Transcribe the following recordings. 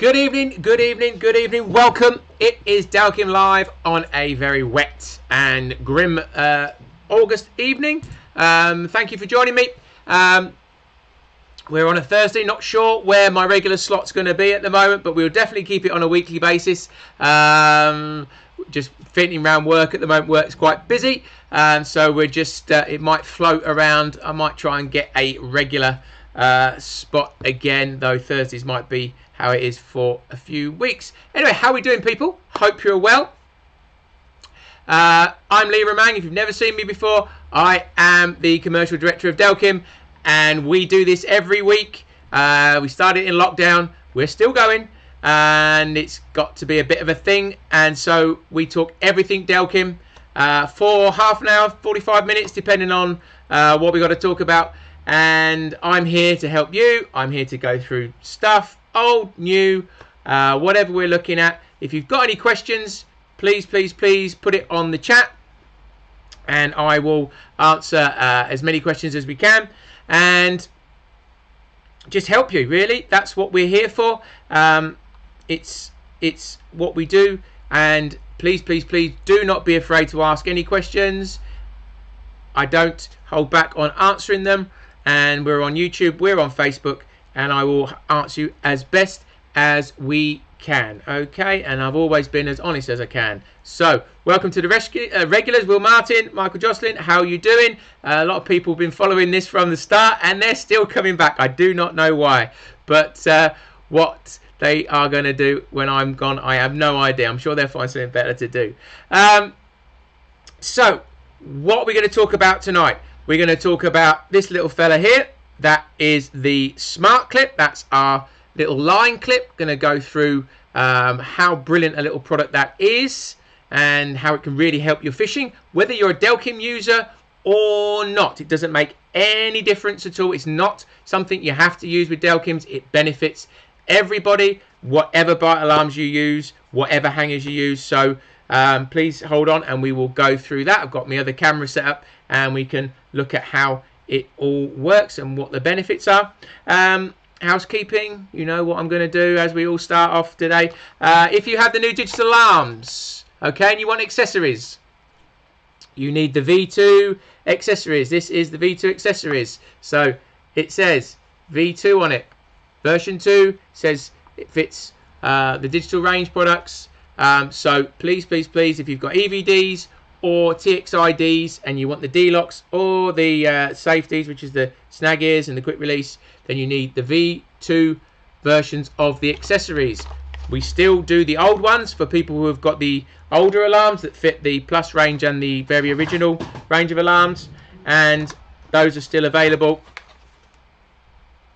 Good evening, good evening, good evening. Welcome. It is Delkim Live on a very wet and grim August evening. Thank you for joining me. We're on a Thursday. Not sure where my regular slot's going to be at the moment, but we'll definitely keep it on a weekly basis. Just fitting around work at the moment. Work's quite busy, so we're just it might float around. I might try and get a regular spot again, though Thursdays might be how it is for a few weeks. Anyway, how are we doing, people? Hope you're well. I'm Lee Romang. If you've never seen me before, I am the commercial director of Delkim, and we do this every week. We started in lockdown. We're still going, and it's got to be a bit of a thing, and so we talk everything Delkim for half an hour, 45 minutes, depending on what we got to talk about. And I'm here to help you. I'm here to go through stuff, old, new, whatever we're looking at. If you've got any questions, please put it on the chat, and I will answer as many questions as we can and just help you. Really, that's what we're here for. It's what we do, and please do not be afraid to ask any questions. I don't hold back on answering them. And we're on YouTube, we're on Facebook, and I will answer you as best as we can. Okay, and I've always been as honest as I can. So welcome to the regulars. Will Martin, Michael Jocelyn, how are you doing? A lot of people have been following this from the start, and they're still coming back. I do not know why, but what they are going to do when I'm gone, I have no idea. I'm sure they'll find something better to do. So what are we going to talk about tonight? We're going to talk about this little fella here. That is the smart clip. That's our little line clip. Going to go through how brilliant a little product that is and how it can really help your fishing. Whether you're a Delkim user or not, it doesn't make any difference at all. It's not something you have to use with Delkims. It benefits everybody, whatever bite alarms you use, whatever hangers you use. So please hold on and we will go through that. I've got my other camera set up and we can look at how it all works and what the benefits are. Housekeeping, you know what I'm going to do as we all start off today. If you have the new digital alarms, okay, and you want accessories, you need the V2 accessories. This is the V2 accessories. So it says V2 on it. Version 2 says it fits the digital range products. So please, if you've got EVDs or txi-ds and you want the d-loks or the safeties, which is the snag ears and the quick release, then you need the V2 versions of the accessories. We still do the old ones for people who have got the older alarms that fit the plus range and the very original range of alarms, and those are still available.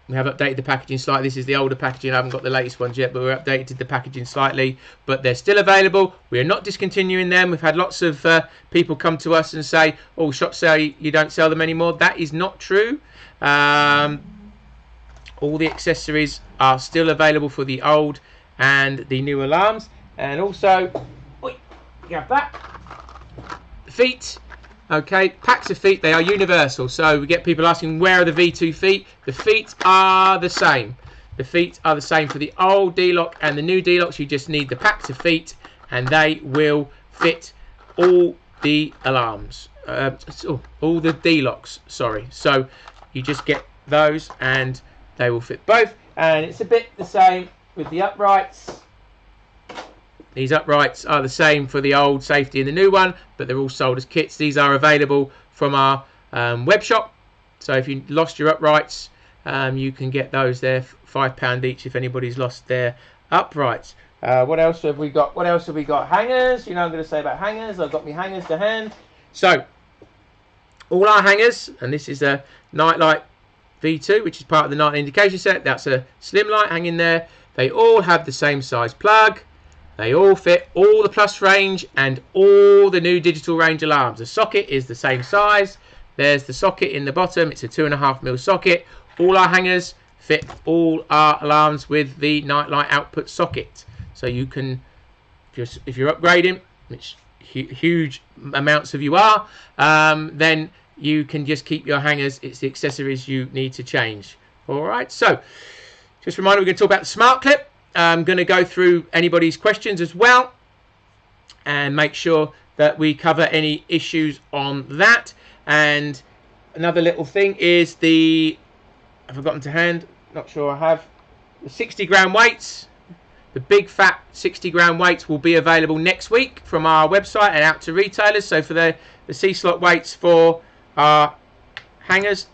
We have updated the packaging slightly. This is the older packaging. I haven't got the latest ones yet, but we've updated the packaging slightly. But they're still available. We are not discontinuing them. We've had lots of people come to us and say, oh, shops say you don't sell them anymore. That is not true. All the accessories are still available for the old and the new alarms. And also, you have that. The feet. Okay, packs of feet, they are universal. So we get people asking, where are the V2 feet? The feet are the same. The feet are the same for the old D-lok and the new D-loks. You just need the packs of feet and they will fit all the alarms. All the D-loks, sorry. So you just get those and they will fit both. And it's a bit the same with the uprights. These uprights are the same for the old safety and the new one, but they're all sold as kits. These are available from our web shop. So if you lost your uprights, you can get those there, £5 each if anybody's lost their uprights. What else have we got? What else have we got? Hangers. You know I'm going to say about hangers. I've got my hangers to hand. So all our hangers, and this is a Nightlight V2, which is part of the night indication set. That's a slim light hanging there. They all have the same size plug. They all fit all the plus range and all the new digital range alarms. The socket is the same size. There's the socket in the bottom. It's a 2.5mm socket. All our hangers fit all our alarms with the Nightlight output socket. So you can, if you're upgrading, which huge amounts of you are, then you can just keep your hangers. It's the accessories you need to change. All right. So just a reminder, we're going to talk about the smart clip. I'm going to go through anybody's questions as well and make sure that we cover any issues on that. And another little thing is I've forgotten to hand, not sure I have, the 60-gram weights. The big fat 60-gram weights will be available next week from our website and out to retailers. So for the txi-d weights for our hangers,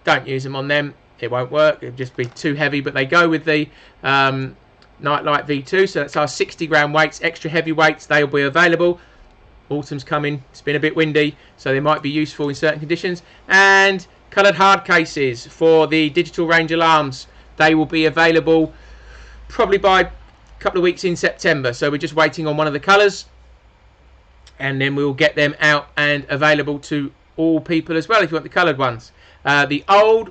don't use them on them. It won't work. It'll just be too heavy. But they go with the Nightlight V2. So that's our 60-gram weights, extra heavy weights. They'll be available. Autumn's coming. It's been a bit windy, so they might be useful in certain conditions. And coloured hard cases for the digital range alarms. They will be available probably by couple of weeks in September, so we're just waiting on one of the colours, and then we'll get them out and available to all people as well if you want the coloured ones. The old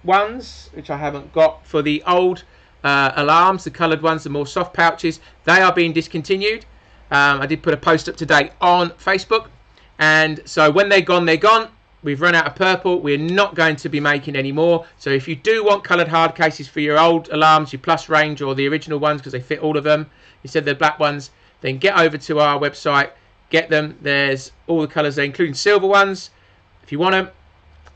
ones, which I haven't got, for the old alarms, the coloured ones, the more soft pouches, they are being discontinued. I did put a post up today on Facebook, and so when they're gone, they're gone. We've run out of purple. We're not going to be making any more. So if you do want coloured hard cases for your old alarms, your plus range or the original ones, because they fit all of them, instead of the black ones, then get over to our website, get them. There's all the colours there, including silver ones. If you want them,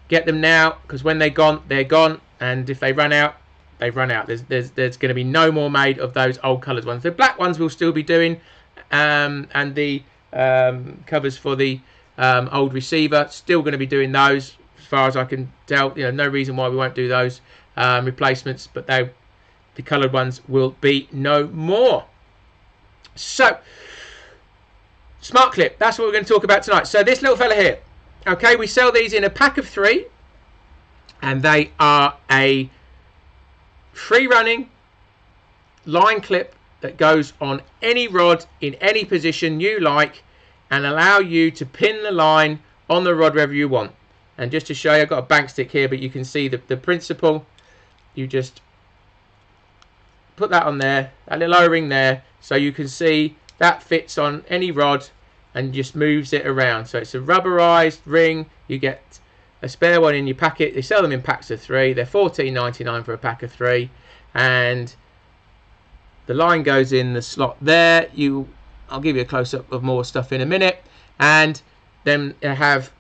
get them now, because when they're gone, they're gone. And if they run out, they've run out. There's going to be no more made of those old coloured ones. The black ones we'll still be doing, and the covers for the old receiver, still going to be doing those as far as I can tell. No reason why we won't do those replacements, but the coloured ones will be no more. So smart clip, that's what we're going to talk about tonight. So this little fella here, okay, we sell these in a pack of 3, and they are a free running line clip that goes on any rod in any position you like, and allow you to pin the line on the rod wherever you want. And just to show you, I've got a bank stick here, but you can see the principle. You just put that on there, that little O-ring there, so you can see that fits on any rod and just moves it around. So it's a rubberized ring. You get a spare one in your packet. They sell them in packs of 3. They're $14.99 for a pack of 3. And the line goes in the slot there. I'll give you a close-up of more stuff in a minute. And then I have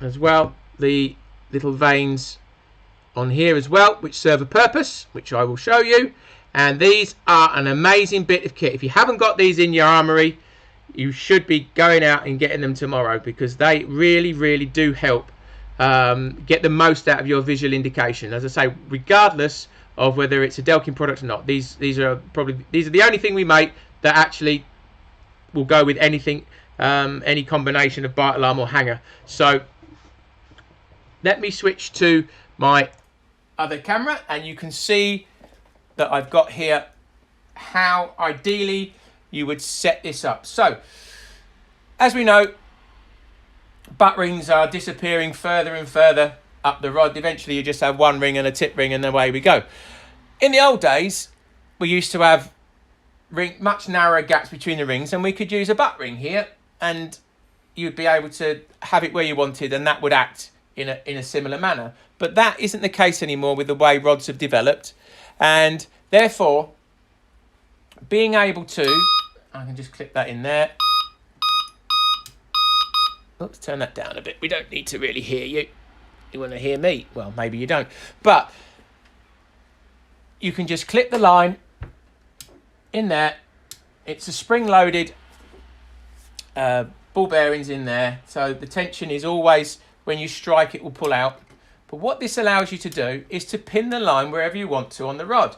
as well the little veins on here as well, which serve a purpose, which I will show you. And these are an amazing bit of kit. If you haven't got these in your armory, you should be going out and getting them tomorrow, because they really, really do help get the most out of your visual indication. As I say, regardless of whether it's a Delkim product or not, these are the only thing we make that actually will go with anything, any combination of bite alarm or hanger. So let me switch to my other camera, and you can see that I've got here how ideally you would set this up. So as we know, butt rings are disappearing further and further up the rod. Eventually you just have one ring and a tip ring, and away we go. In the old days, we used to have much narrower gaps between the rings, and we could use a butt ring here, and you'd be able to have it where you wanted, and that would act in a similar manner. But that isn't the case anymore with the way rods have developed, and therefore being able to, I can just clip that in there. Let's turn that down a bit. We don't need to really hear you. You want to hear me? Well, maybe you don't. But you can just clip the line in there. It's a spring-loaded ball bearings in there, so the tension is always, when you strike, it will pull out. But what this allows you to do is to pin the line wherever you want to on the rod,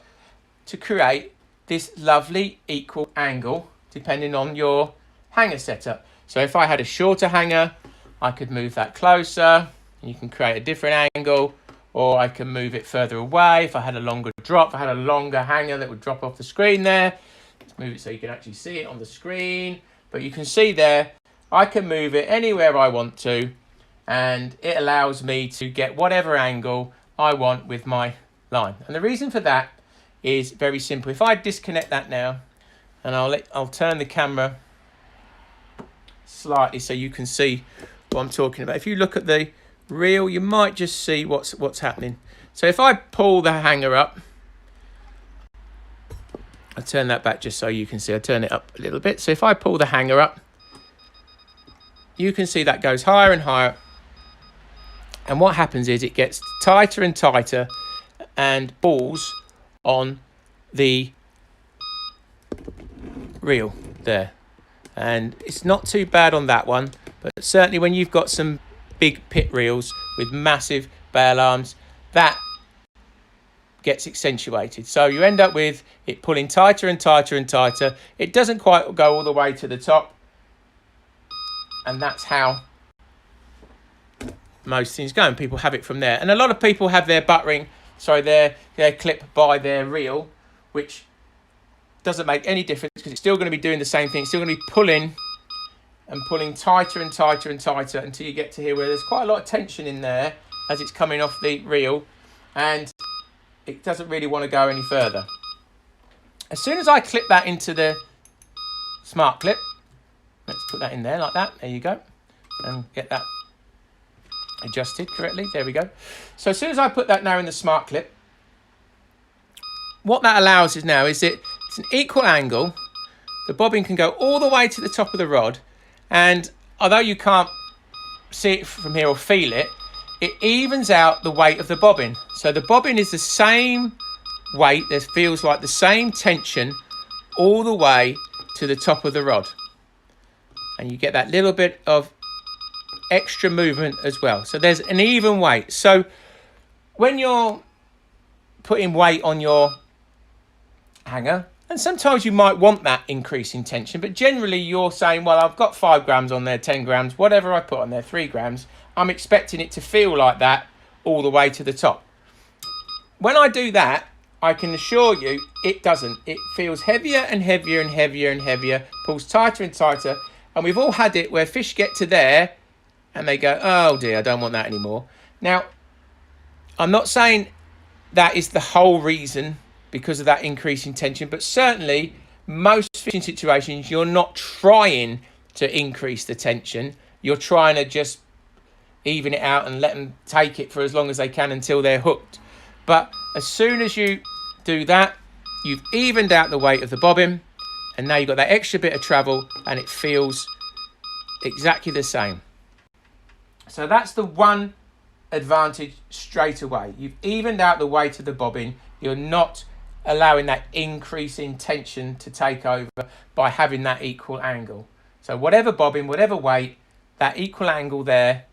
to create this lovely equal angle depending on your hanger setup. So if I had a shorter hanger, I could move that closer, and you can create a different angle, or I can move it further away. If I had a longer drop, if I had a longer hanger that would drop off the screen there, let's move it so you can actually see it on the screen. But you can see there, I can move it anywhere I want to, and it allows me to get whatever angle I want with my line. And the reason for that is very simple. If I disconnect that now, and I'll turn the camera slightly so you can see what I'm talking about. If you look at the reel, you might just see what's happening. So if I pull the hanger up, I'll turn that back just so you can see. I'll turn it up a little bit. So if I pull the hanger up, you can see that goes higher and higher. And what happens is it gets tighter and tighter and balls on the reel there. And it's not too bad on that one, but certainly when you've got some big pit reels with massive bail arms, that gets accentuated. So you end up with it pulling tighter and tighter and tighter. It doesn't quite go all the way to the top. And that's how most things go. And people have it from there. And a lot of people have their buttering, sorry, their clip by their reel, which doesn't make any difference because it's still going to be doing the same thing. It's still going to be pulling and pulling tighter and tighter and tighter until you get to here where there's quite a lot of tension in there as it's coming off the reel, and it doesn't really want to go any further. As soon as I clip that into the smart clip, let's put that in there like that. There you go. And get that adjusted correctly. There we go. So as soon as I put that now in the smart clip, what that allows is now is it's an equal angle. The bobbin can go all the way to the top of the rod. And although you can't see it from here or feel it, it evens out the weight of the bobbin. So the bobbin is the same weight. There feels like the same tension all the way to the top of the rod. And you get that little bit of extra movement as well. So there's an even weight. So when you're putting weight on your hanger, and sometimes you might want that increase in tension, but generally you're saying, well, I've got 5 grams on there, 10 grams, whatever I put on there, 3 grams, I'm expecting it to feel like that all the way to the top. When I do that, I can assure you it doesn't. It feels heavier and heavier and heavier and heavier, pulls tighter and tighter. And we've all had it where fish get to there and they go, oh dear, I don't want that anymore. Now, I'm not saying that is the whole reason because of that increase in tension, but certainly most fishing situations, you're not trying to increase the tension. You're trying to just even it out and let them take it for as long as they can until they're hooked. But as soon as you do that, you've evened out the weight of the bobbin, and now you've got that extra bit of travel and it feels exactly the same. So that's the one advantage straight away. You've evened out the weight of the bobbin. You're not allowing that increase in tension to take over by having that equal angle. So whatever bobbin, whatever weight, that equal angle there,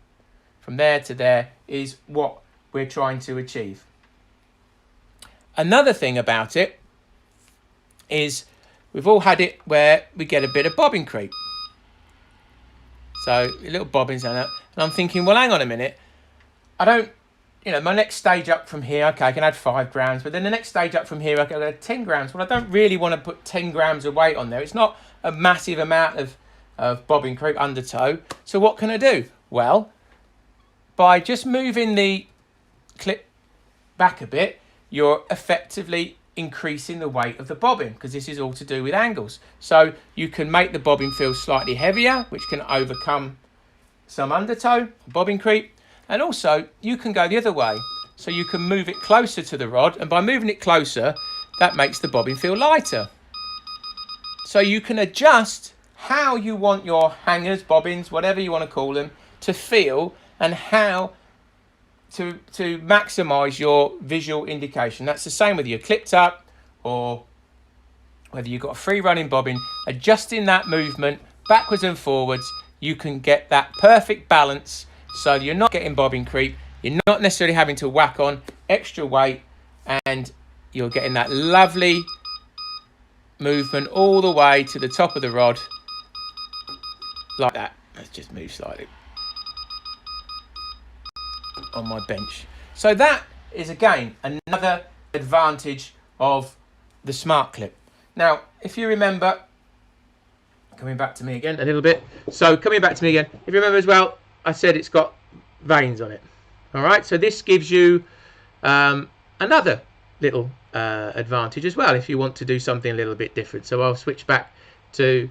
from there to there, is what we're trying to achieve. Another thing about it is we've all had it where we get a bit of bobbin creep. So little bobbins on it, and I'm thinking, well, hang on a minute. I don't, my next stage up from here, okay, I can add 5 grams, but then the next stage up from here, I can add 10 grams. Well, I don't really want to put 10 grams of weight on there. It's not a massive amount of bobbin creep undertow. So what can I do? Well, by just moving the clip back a bit, you're effectively increasing the weight of the bobbin, because this is all to do with angles. So you can make the bobbin feel slightly heavier, which can overcome some undertow, bobbin creep. And also you can go the other way. So you can move it closer to the rod, and by moving it closer, that makes the bobbin feel lighter. So you can adjust how you want your hangers, bobbins, whatever you want to call them, to feel, and how to maximize your visual indication. That's the same whether you're clipped up or whether you've got a free running bobbin. Adjusting that movement backwards and forwards, you can get that perfect balance, so you're not getting bobbin creep, you're not necessarily having to whack on extra weight, and you're getting that lovely movement all the way to the top of the rod like that. Let's just move slightly on my bench. So that is again another advantage of the smart clip. Now, if you remember, coming back to me again a little bit. So coming back to me again, if you remember as well, I said it's got vanes on it. All right, so this gives you another little advantage as well if you want to do something a little bit different. So I'll switch back to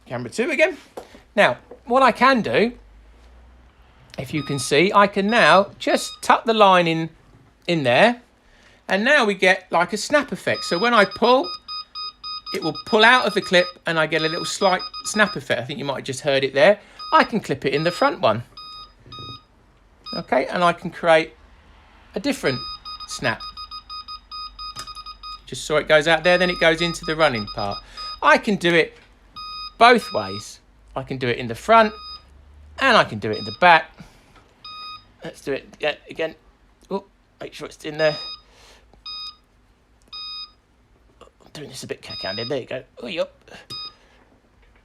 camera 2 again. Now, what I can do, if you can see, I can now just tuck the line in there, And now we get like a snap effect. So when I pull, it will pull out of the clip and I get a little slight snap effect. I think you might have just heard it there. I can clip it in the front one. Okay, and I can create a different snap. Just so it goes out there, then it goes into the running part. I can do it both ways. I can do it in the front and I can do it in the back. Let's do it again. Oh, make sure it's in there. I'm doing this a bit cack-handed. There you go. Oh, yep.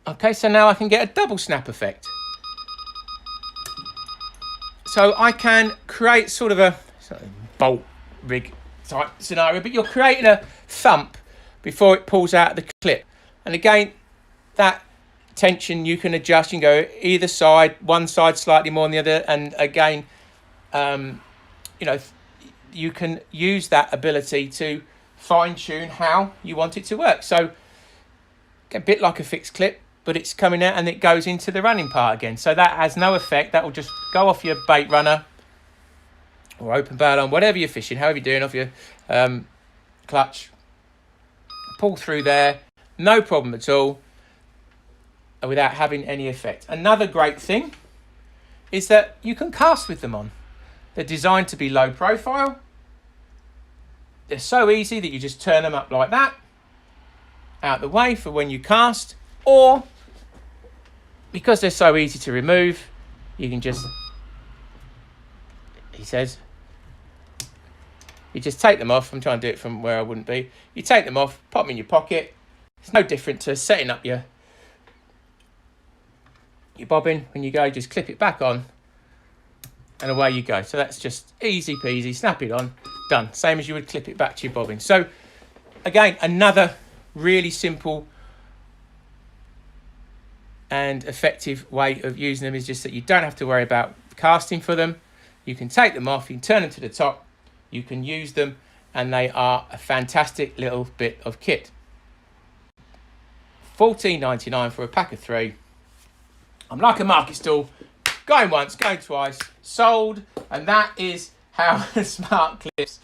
Okay, so now I can get a double snap effect. So I can create sort of a bolt rig type scenario, but you're creating a thump before it pulls out of the clip. And again, that tension you can adjust. You can go either side, one side slightly more than the other, and again, you know, you can use that ability to fine-tune how you want it to work. So a bit like a fixed clip, but it's coming out and it goes into the running part again. So that has no effect. That will just go off your bait runner or open barrel on, whatever you're fishing, however you're doing, off your clutch. Pull through there, no problem at all, without having any effect. Another great thing is that you can cast with them on. They're designed to be low profile. They're so easy that you just turn them up like that, out the way for when you cast, or because they're so easy to remove, you can just, he says, you just take them off. I'm trying to do it from where I wouldn't be. You take them off, pop them in your pocket. It's no different to setting up your bobbin. When you go, just clip it back on and away you go. So that's just easy peasy, snap it on, done. Same as you would clip it back to your bobbin. So again, another really simple and effective way of using them is just that you don't have to worry about casting for them. You can take them off, you can turn them to the top, you can use them, and they are a fantastic little bit of kit. $14.99 for a pack of 3. I'm like a market stall, going once, going twice, sold, and that is how smart clips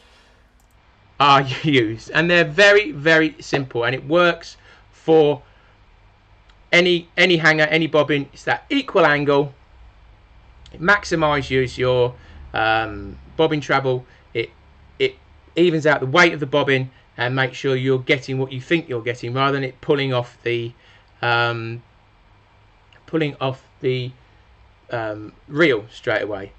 are used. And they're very, very simple, and it works for any hanger, any bobbin. It's that equal angle. It maximises your bobbin travel. It evens out the weight of the bobbin and makes sure you're getting what you think you're getting, rather than it pulling off the reel straight away.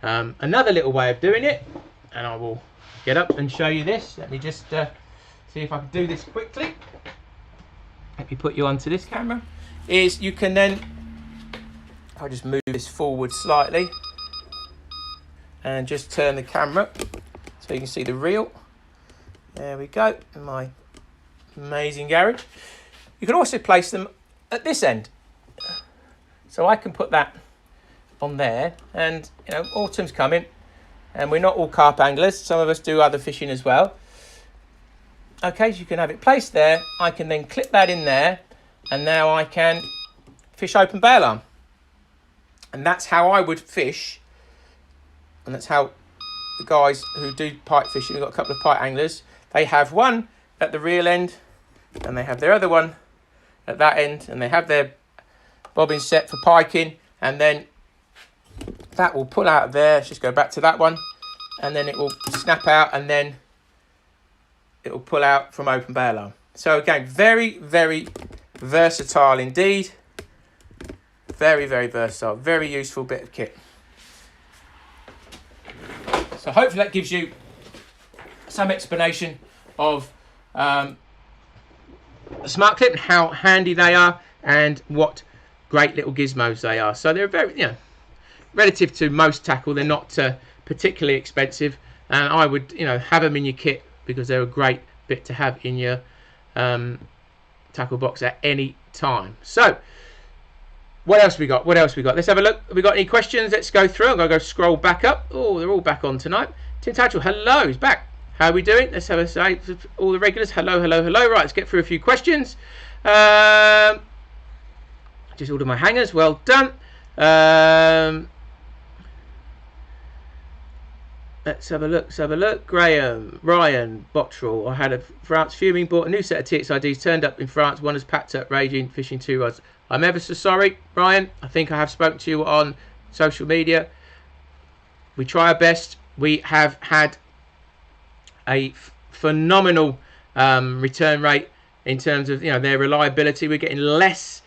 Another little way of doing it, and I will get up and show you this. Let me just see if I can do this quickly. Let me put you onto this camera. Is you can then, I'll just move this forward slightly and just turn the camera so you can see the reel. There we go, in my amazing garage. You can also place them at this end. So I can put that on there, and you know, autumn's coming and we're not all carp anglers. Some of us do other fishing as well. Okay, so you can have it placed there. I can then clip that in there, and now I can fish open bail arm. And that's how I would fish, and that's how the guys who do pike fishing, we've got a couple of pike anglers, they have one at the reel end and they have their other one at that end, and they have their bobbin set for piking, and then that will pull out of there. Let's just go back to that one, and then it will snap out, and then it will pull out from open bail arm. So again, very, very versatile indeed. Very, very versatile, very useful bit of kit. So hopefully that gives you some explanation of the smart clip and how handy they are and what great little gizmos they are. So they're very, you know, relative to most tackle, they're not particularly expensive, and I would, you know, have them in your kit because they're a great bit to have in your tackle box at any time. So what else we got? What else we got? Let's have a look. Have we got any questions? Let's go through. I'm going to go scroll back up. Oh, they're all back on tonight. Tim Tatchell, hello, he's back. How are we doing? Let's have a say. All the regulars, hello, hello, hello. Right, let's get through a few questions. Just ordered my hangers. Well done. Let's have a look. Let's have a look. Graham, Ryan, Bottrell. I had a France fuming. Bought a new set of txi-ds. Turned up in France. One has packed up, raging, fishing 2 rods. I'm ever so sorry, Ryan. I think I have spoken to you on social media. We try our best. We have had a phenomenal return rate in terms of their reliability. We're getting less,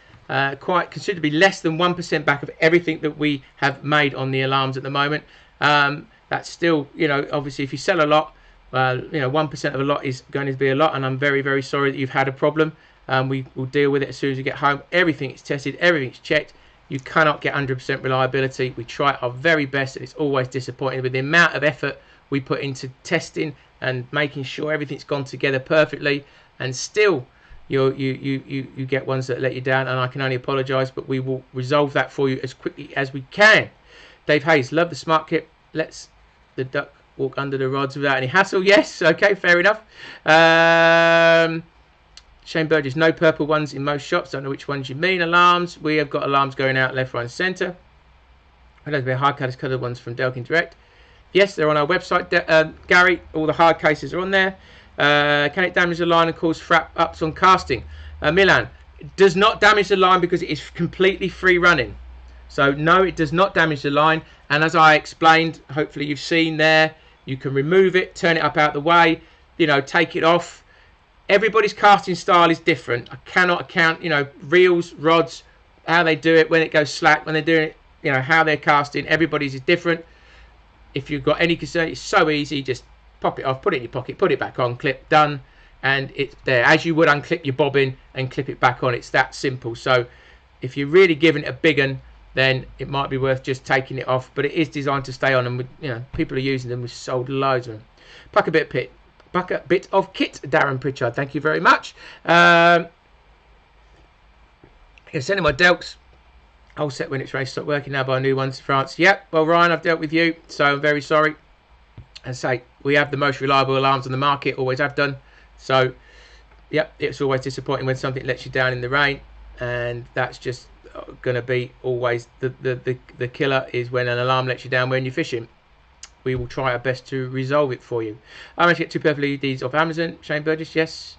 quite considerably less than 1% back of everything that we have made on the alarms at the moment. That's still, obviously if you sell a lot, 1% of a lot is going to be a lot, and I'm very, very sorry that you've had a problem. We will deal with it as soon as you get home. Everything is tested, everything's checked. You cannot get 100% reliability. We try our very best, and it's always disappointing with the amount of effort we put into testing and making sure everything's gone together perfectly, and still you get ones that let you down, and I can only apologise, but we will resolve that for you as quickly as we can. Dave Hayes, love the smart kit. Let's the duck walk under the rods without any hassle. Yes, okay, fair enough. Shane Burgess, no purple ones in most shops. Don't know which ones you mean. Alarms, we have got alarms going out left, right and centre. I don't know if they're hard case coloured ones from Delkim Direct. Yes, they're on our website, Gary. All the hard cases are on there. Can it damage the line and cause frap ups on casting? Milan, it does not damage the line because it is completely free running. So no, it does not damage the line. And as I explained, hopefully you've seen there, you can remove it, turn it up out the way, take it off. Everybody's casting style is different. I cannot account, reels, rods, how they do it, when it goes slack, when they're doing it, how they're casting. Everybody's is different. If you've got any concern, it's so easy. Just pop it off, put it in your pocket, put it back on, clip, done. And it's there. As you would unclip your bobbin and clip it back on. It's that simple. So if you're really giving it a big one, then it might be worth just taking it off. But it is designed to stay on, and people are using them. We've sold loads of them. Bucket bit of kit, Darren Pritchard. Thank you very much. I'm sending my Delks. Whole set when it's ready to stop working. Now buy new ones to France. Yep. Well, Ryan, I've dealt with you, so I'm very sorry. As I say, we have the most reliable alarms on the market. Always have done. So, yep, it's always disappointing when something lets you down in the rain, and that's just going to be always the killer, is when an alarm lets you down when you're fishing. We will try our best to resolve it for you. I managed to get 2 purple LEDs off Amazon. Shane Burgess, yes.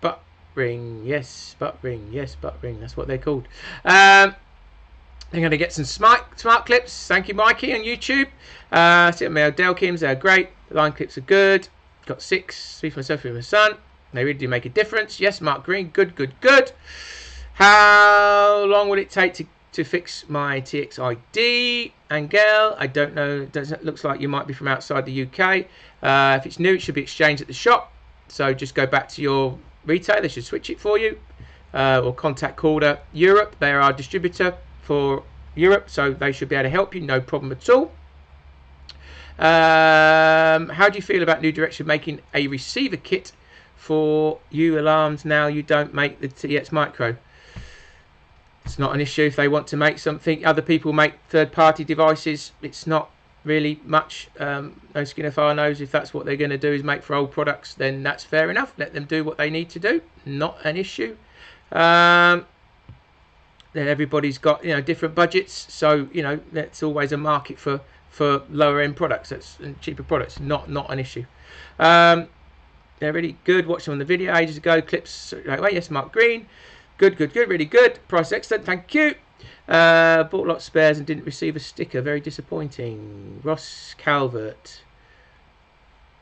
Butt ring, yes. Butt ring, yes. Butt ring. That's what they're called. I'm going to get some smart clips. Thank you, Mikey, on YouTube. See my Delkims. They're great. The line clips are good. Got 6. 3 for myself, 3 for my son. They really do make a difference. Yes, Mark Green. Good, good, good. How long would it take to fix my txi-d? Angel, I don't know. It looks like you might be from outside the UK. If it's new, it should be exchanged at the shop. So just go back to your retailer. They should switch it for you. Or contact Corda Europe. They are our distributor for Europe, so they should be able to help you. No problem at all. How do you feel about New Direction making a receiver kit for you alarms now you don't make the TX Micro? It's not an issue if they want to make something. Other people make third-party devices. It's not really much. No skin off our nose. If that's what they're going to do is make for old products, then that's fair enough. Let them do what they need to do. Not an issue. Then everybody's got different budgets, so that's always a market for lower end products. And cheaper products. Not an issue. They're really good. Watched them on the video ages ago. Clips. Right, yes, Mark Green. Good, good, good, really good. Price excellent, thank you. Bought a lot of spares and didn't receive a sticker. Very disappointing. Ross Calvert.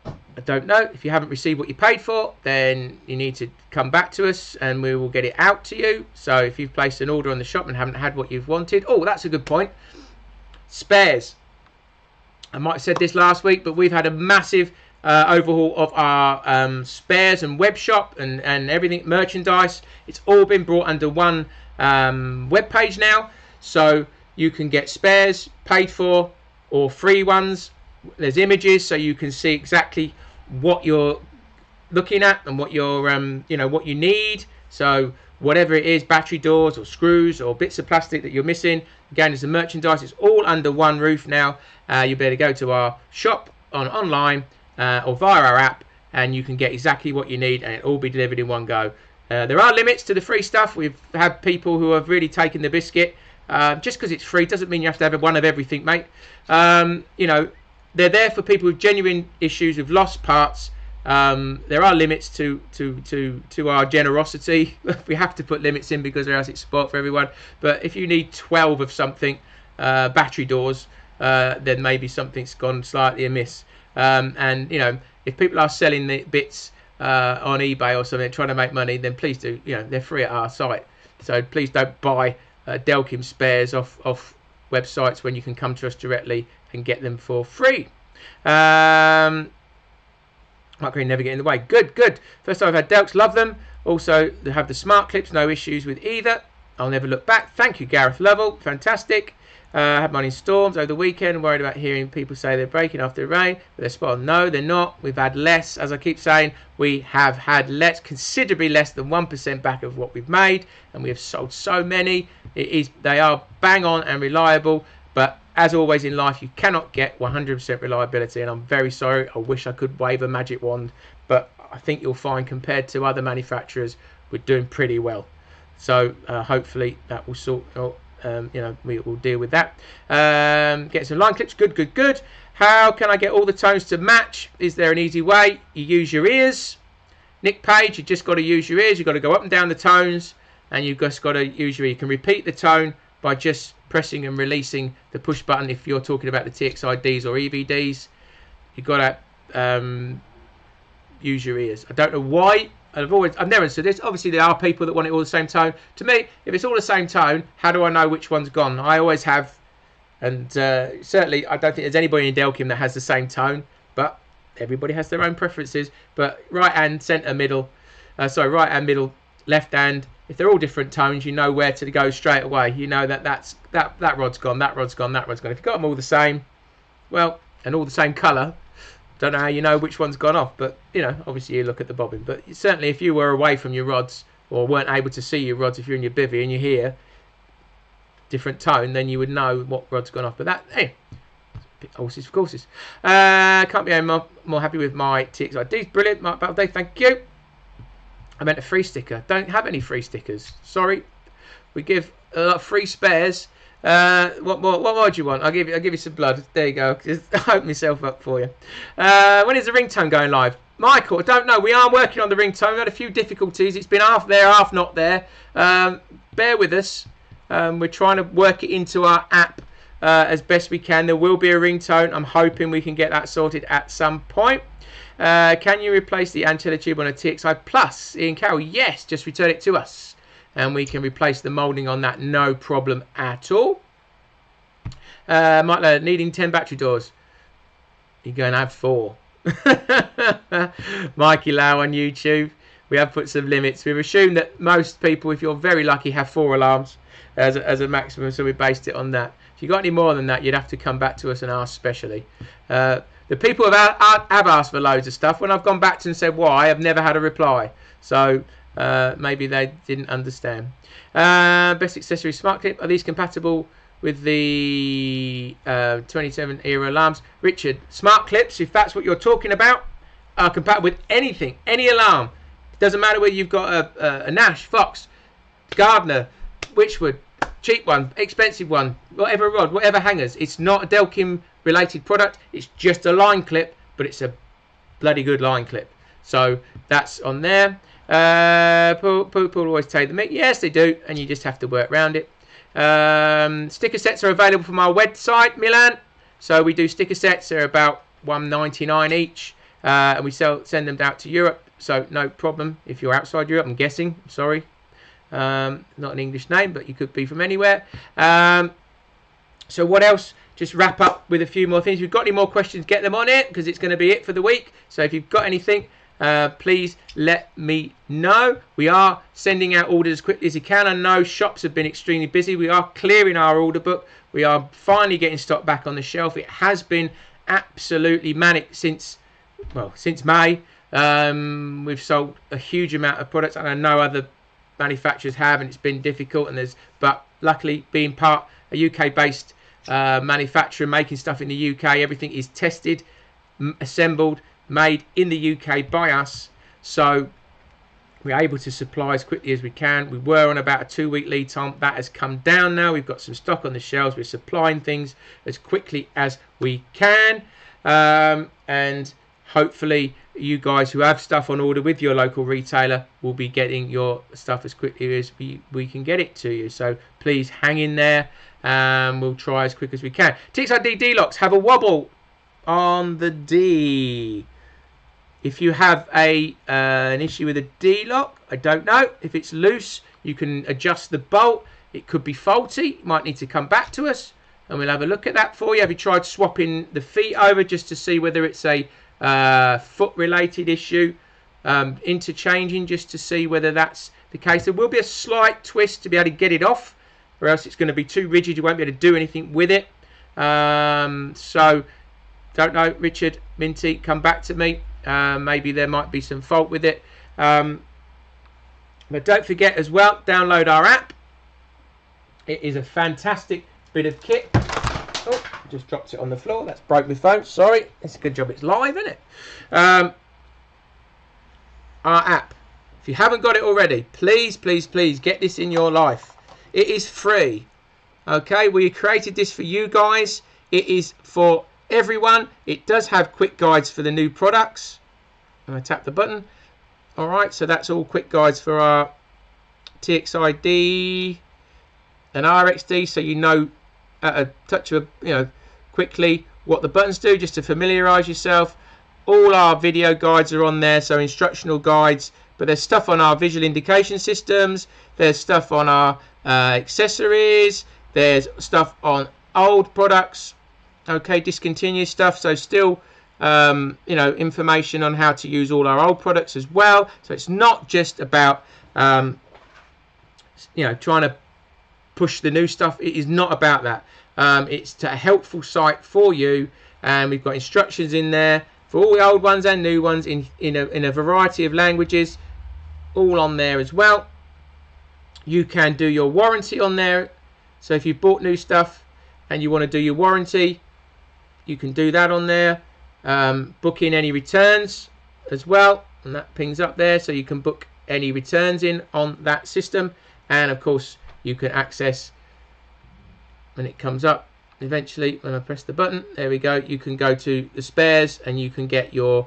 I don't know. If you haven't received what you paid for, then you need to come back to us and we will get it out to you. So if you've placed an order on the shop and haven't had what you've wanted. Oh, that's a good point. Spares. I might have said this last week, but we've had a massive overhaul of our spares and web shop and everything, merchandise. It's all been brought under one web page now, so you can get spares paid for or free ones. There's images, so you can see exactly what you're looking at and what you're what you need. So whatever it is, battery doors or screws or bits of plastic that you're missing, again, there's the merchandise. It's all under one roof now. You better go to our shop online or via our app, and you can get exactly what you need, and it'll all be delivered in one go. There are limits to the free stuff. We've had people who have really taken the biscuit. Just because it's free doesn't mean you have to have one of everything, mate. they're there for people with genuine issues with lost parts. There are limits to our generosity. We have to put limits in because else it's sport for everyone. But if you need 12 of something, battery doors, then maybe something's gone slightly amiss. And you know, if people are selling the bits on eBay or something trying to make money, then please do. You know, they're free at our site, so please don't buy Delkim spares off websites when you can come to us directly and get them for free. Mark Green, never get in the way. Good. First time I've had Delks, love them. Also, they have the smart clips, no issues with either. I'll never look back. Thank you, Gareth Lovell. Fantastic. I had mine in storms over the weekend. Worried about hearing people say they're breaking after the rain, but they're spot on. No, they're not. We've had less, as I keep saying. We have had less, considerably less than 1% back of what we've made, and we have sold so many. They are bang on and reliable, but as always in life, you cannot get 100% reliability, and I'm very sorry. I wish I could wave a magic wand, but I think you'll find compared to other manufacturers, we're doing pretty well. So hopefully that will sort out. You know, we will deal with that. Get some line clips. Good. How can I get all the tones to match? Is there an easy way? You use your ears. Nick Page, you just got to use your ears. You've got to go up and down the tones, and you've just got to use your ear. You can repeat the tone by just pressing and releasing the push button. If you're talking about the txi-Ds or EVDs, you've got to use your ears. I don't know why. I've never understood this. Obviously, there are people that want it all the same tone. To me, if it's all the same tone, how do I know which one's gone? I always have, and certainly I don't think there's anybody in Delkim that has the same tone, but everybody has their own preferences. But right hand, centre, middle, right hand, middle, left hand, if they're all different tones, you know where to go straight away. You know that that rod's gone, that rod's gone, that rod's gone. If you've got them all the same, well, and all the same colour, don't know how you know which one's gone off, but you know, obviously you look at the bobbin. But certainly if you were away from your rods or weren't able to see your rods, if you're in your bivvy and you hear different tone, then you would know what rod's gone off. But that, hey, horses for courses. Can't be any more happy with my txi-Ds. Brilliant, Mark Balday, thank you. I meant a free sticker. Don't have any free stickers. Sorry. We give a lot of free spares. What more do you want? I'll give you some blood. There you go. Just open myself up for you. When is the ringtone going live? Michael, I don't know. We are working on the ringtone. We've had a few difficulties. It's been half there, half not there. Bear with us. We're trying to work it into our app as best we can. There will be a ringtone. I'm hoping we can get that sorted at some point. Can you replace the antenna tube on a TXI Plus? Ian Carroll, yes. Just return it to us, and we can replace the moulding on that, no problem at all. Mike Leonard, needing 10 battery doors. You're going to have 4. Mikey Lau on YouTube. We have put some limits. We've assumed that most people, if you're very lucky, have 4 alarms as a maximum, so we based it on that. If you got any more than that, you'd have to come back to us and ask specially. The people have asked for loads of stuff. When I've gone back to them and said why, I've never had a reply. So maybe they didn't understand. Best accessory smart clip. Are these compatible with the 27 era alarms? Richard, smart clips, if that's what you're talking about, are compatible with anything, any alarm. It doesn't matter whether you've got a Nash, Fox, Gardner, Witchwood, cheap one, expensive one, whatever rod, whatever hangers. It's not a Delkim related product. It's just a line clip, but it's a bloody good line clip. So that's on there. People always take the mic. Yes, they do, and you just have to work around it. Sticker sets are available from our website, Milan. So we do sticker sets. They're about $1.99 each, and we send them out to Europe. So no problem if you're outside Europe. I'm guessing. Sorry, not an English name, but you could be from anywhere. So what else? Just wrap up with a few more things. If you've got any more questions, get them on it, because it's going to be it for the week. So if you've got anything, please let me know. We are sending out orders as quickly as we can. I know shops have been extremely busy. We are clearing our order book. We are finally getting stock back on the shelf. It has been absolutely manic since May. We've sold a huge amount of products, and I know other manufacturers have, and it's been difficult. But luckily, being part a UK-based manufacturer making stuff in the UK, everything is tested, assembled, made in the UK by us, so we're able to supply as quickly as we can. We were on about a 2-week lead time. That has come down now. We've got some stock on the shelves. We're supplying things as quickly as we can. and hopefully you guys who have stuff on order with your local retailer will be getting your stuff as quickly as we can get it to you. So please hang in there, and we'll try as quick as we can. txi-d d-loks have a wobble on the D. If you have an issue with a d-lok, I don't know if it's loose, you can adjust the bolt. It could be faulty, you might need to come back to us and we'll have a look at that for you. Have you tried swapping the feet over just to see whether it's a foot related issue, interchanging just to see whether that's the case? There will be a slight twist to be able to get it off, or else it's going to be too rigid, you won't be able to do anything with it. So don't know, Richard, Minty, come back to me. Maybe there might be some fault with it, but don't forget as well, download our app. It is a fantastic bit of kit. Oh, just dropped it on the floor. That's broke my phone. Sorry. It's a good job it's live, isn't it? Our app. If you haven't got it already, please, please, please get this in your life. It is free. Okay, we created this for you guys. It is for everyone. It does have quick guides for the new products. And I tap the button. All right, so that's all quick guides for our txi-d and RxD, so you know at a touch of quickly what the buttons do, just to familiarize yourself. All our video guides are on there, so instructional guides, but there's stuff on our visual indication systems, there's stuff on our accessories, there's stuff on old products, okay, discontinued stuff, so still information on how to use all our old products as well. So it's not just about trying to push the new stuff. It is not about that. It's a helpful site for you, and we've got instructions in there for all the old ones and new ones in a variety of languages, all on there as well. You can do your warranty on there, so if you bought new stuff and you want to do your warranty, you can do that on there. Book in any returns as well, and that pings up there, so you can book any returns in on that system. And of course you can access, when it comes up eventually, when I press the button, there we go, you can go to the spares and you can get your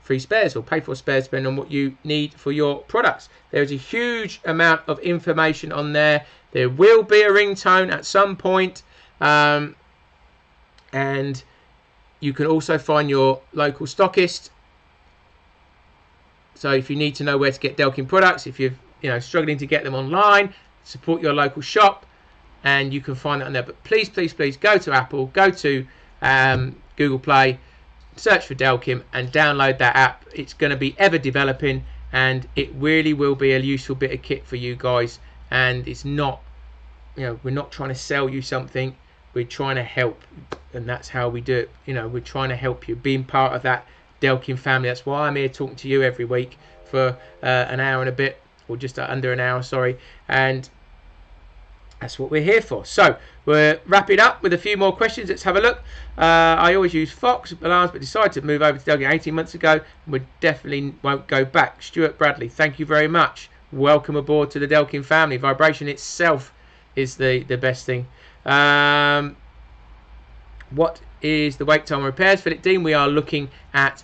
free spares or pay for spares depending on what you need for your products. There's a huge amount of information on there. There will be a ringtone at some point, and you can also find your local stockist. So if you need to know where to get Delkim products, if you're struggling to get them online, support your local shop, and you can find that on there. But please, please, please go to Apple, go to Google Play, search for Delkim and download that app. It's going to be ever developing, and it really will be a useful bit of kit for you guys. And it's not, we're not trying to sell you something, we're trying to help, and that's how we do it. We're trying to help you, being part of that Delkim family. That's why I'm here talking to you every week for an hour and a bit, or just under an hour, sorry, and that's what we're here for. So we'll wrap it up with a few more questions. Let's have a look. I always use Fox alarms, but decided to move over to Delkim 18 months ago, and we definitely won't go back. Stuart Bradley, thank you very much. Welcome aboard to the Delkim family. Vibration itself is the best thing. What is the wait time on repairs? Philip Dean, we are looking at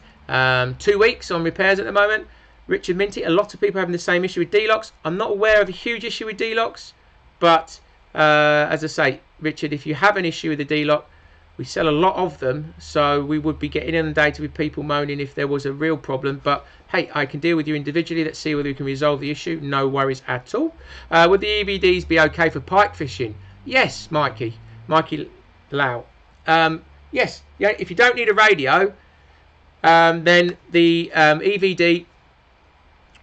2 weeks on repairs at the moment. Richard Minty, a lot of people having the same issue with d-loks. I'm not aware of a huge issue with d-loks, but as I say, Richard, if you have an issue with the d-lok, we sell a lot of them, so we would be getting inundated with people moaning if there was a real problem. But hey, I can deal with you individually. Let's see whether we can resolve the issue. No worries at all. Would the EVDs be okay for pike fishing? Yes, Mikey Lau. Yes, yeah. If you don't need a radio, then the EVD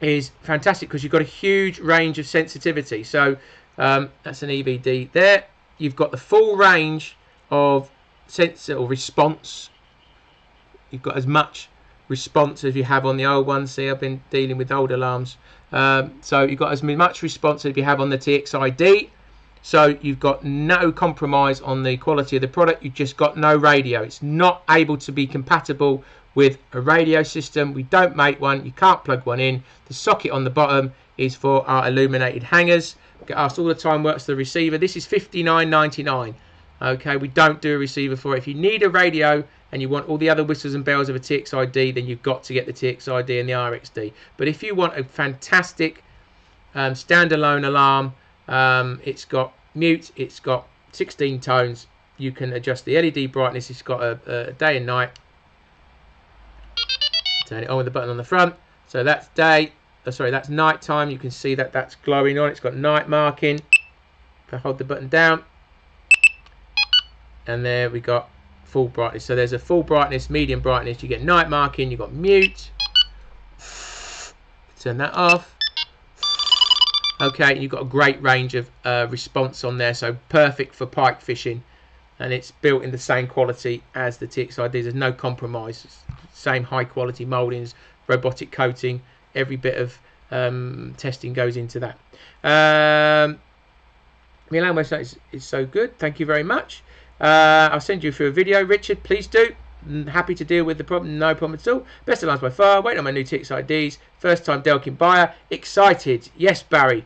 is fantastic because you've got a huge range of sensitivity. So that's an EVD there. You've got the full range of sensor or response. You've got as much response as you have on the old ones. See, I've been dealing with old alarms. So you've got as much response as you have on the txi-d. So you've got no compromise on the quality of the product. You've just got no radio. It's not able to be compatible with a radio system. We don't make one. You can't plug one in. The socket on the bottom is for our illuminated hangers. I get asked all the time, what's the receiver? This is $59.99. Okay, we don't do a receiver for it. If you need a radio, and you want all the other whistles and bells of a txi-d, then you've got to get the txi-d and the RxD. But if you want a fantastic standalone alarm, it's got mute, it's got 16 tones, you can adjust the LED brightness, it's got a day and night. Turn it on with the button on the front. So that's day, sorry, that's night time. You can see that that's glowing on. It's got night marking. If I hold the button down, and there we got full brightness. So there's a full brightness, medium brightness. You get night marking. You got mute. Turn that off. Okay, you've got a great range of response on there. So perfect for pike fishing, and it's built in the same quality as the txi-d. There's no compromise. Same high quality mouldings, robotic coating, every bit of testing goes into that. Milan website is so good. Thank you very much. I'll send you through a video, Richard. Please do. Happy to deal with the problem. No problem at all. Best alarms by far. Waiting on my new txi-ds. First time Delkim buyer. Excited. Yes, Barry.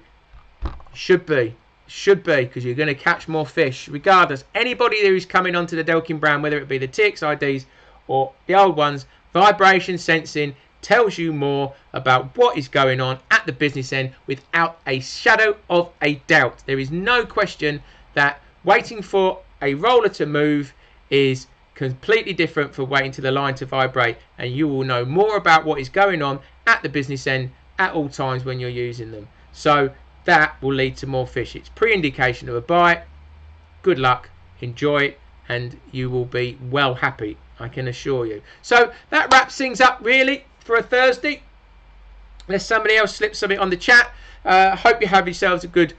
Should be. Should be, because you're going to catch more fish. Regardless, anybody who's coming onto the Delkim brand, whether it be the txi-ds or the old ones, vibration sensing tells you more about what is going on at the business end without a shadow of a doubt. There is no question that waiting for a roller to move is completely different from waiting to the line to vibrate, and you will know more about what is going on at the business end at all times when you're using them. So that will lead to more fish. It's pre-indication of a bite. Good luck, enjoy it, and you will be well happy, I can assure you. So that wraps things up really for a Thursday. Unless somebody else slips something on the chat. Hope you have yourselves a good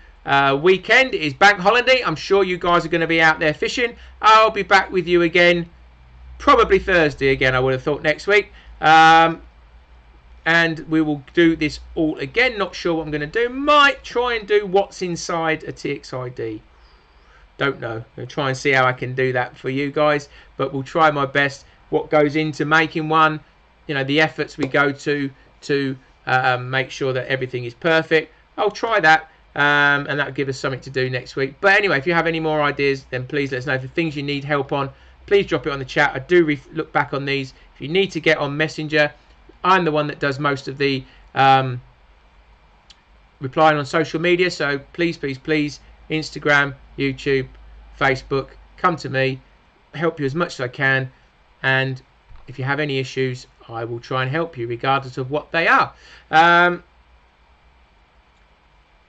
weekend. It is bank holiday. I'm sure you guys are going to be out there fishing. I'll be back with you again probably Thursday again, I would have thought, next week. And we will do this all again. Not sure what I'm going to do. Might try and do what's inside a txi-d. Don't know. I'm going to try and see how I can do that for you guys, but we'll try my best. What goes into making one, you know, the efforts we go to make sure that everything is perfect. I'll try that, and that'll give us something to do next week. But anyway, if you have any more ideas, then please let us know. For things you need help on, please drop it on the chat. I do look back on these. If you need to get on Messenger, I'm the one that does most of the replying on social media. So please, please, please, Instagram, YouTube, Facebook, come to me, help you as much as I can, and if you have any issues, I will try and help you regardless of what they are.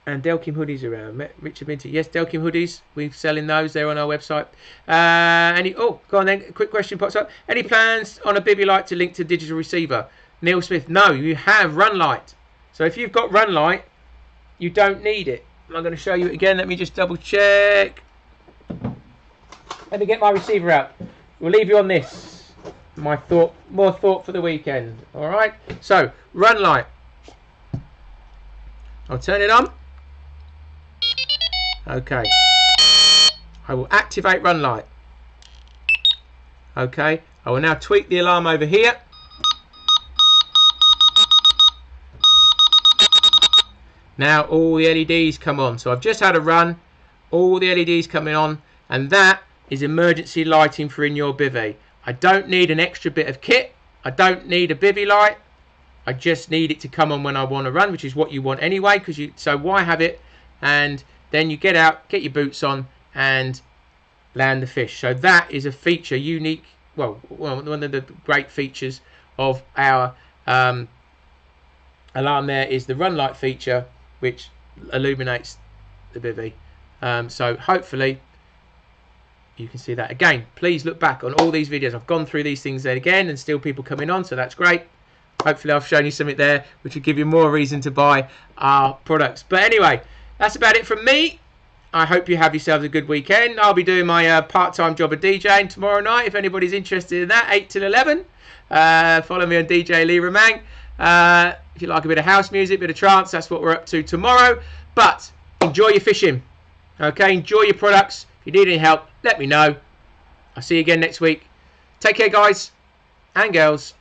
And Delkim hoodies around. Richard Minty, yes, Delkim hoodies, we're selling those, they're on our website. Oh, go on then, a quick question pops up. Any plans on a bibby light to link to digital receiver? Neil Smith, no, you have run light. So if you've got run light, you don't need it. I'm going to show you it again. Let me just double check. Let me get my receiver out. We'll leave you on this. My thought, more thought for the weekend. All right. So run light. I'll turn it on. Okay. I will activate run light. Okay. I will now tweak the alarm over here. Now all the LEDs come on. So I've just had a run. All the LEDs coming on, and that is emergency lighting for in your bivvy. I don't need an extra bit of kit. I don't need a bivvy light. I just need it to come on when I want to run, which is what you want anyway. So why have it? And then you get out, get your boots on, and land the fish. So that is a feature unique. Well, one of the great features of our alarm there is the run light feature, which illuminates the bivvy. So hopefully you can see that. Again, please look back on all these videos. I've gone through these things again, and still people coming on, so that's great. Hopefully I've shown you something there which will give you more reason to buy our products. But anyway, that's about it from me. I hope you have yourselves a good weekend. I'll be doing my part-time job of DJing tomorrow night. If anybody's interested in that, 8 till 11. Follow me on DJ Lee Romang. If you like a bit of house music, a bit of trance, that's what we're up to tomorrow. But enjoy your fishing. Okay, enjoy your products. If you need any help, let me know. I'll see you again next week. Take care, guys and girls.